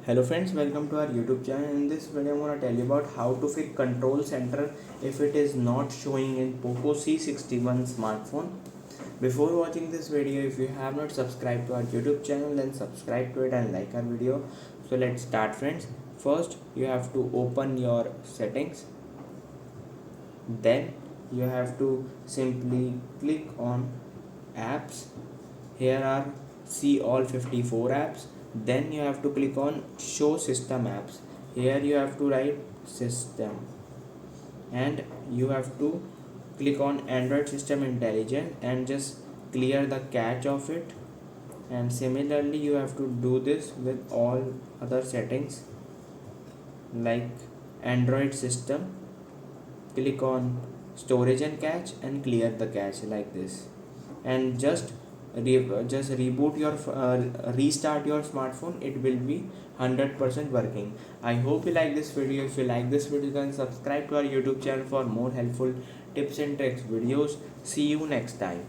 Hello friends, welcome to our YouTube channel. In this video I'm going to tell you about how to fix control center if it is not showing in Poco C61 smartphone. Before watching this video, if you have not subscribed to our YouTube channel, then subscribe to it and like our video. So let's start friends. First you have to open your settings, then you have to simply click on apps. Here are see all 54 apps. Then you have to click on show system apps. Here you have to write system, and you have to click on Android system intelligent and just clear the cache of it. And similarly you have to do this with all other settings like Android system. Click on storage and cache and clear the cache like this, and just reboot your restart your smartphone. It will be 100% working. I hope you like this video. If you like this video, then subscribe to our YouTube channel for more helpful tips and tricks videos. See you next time.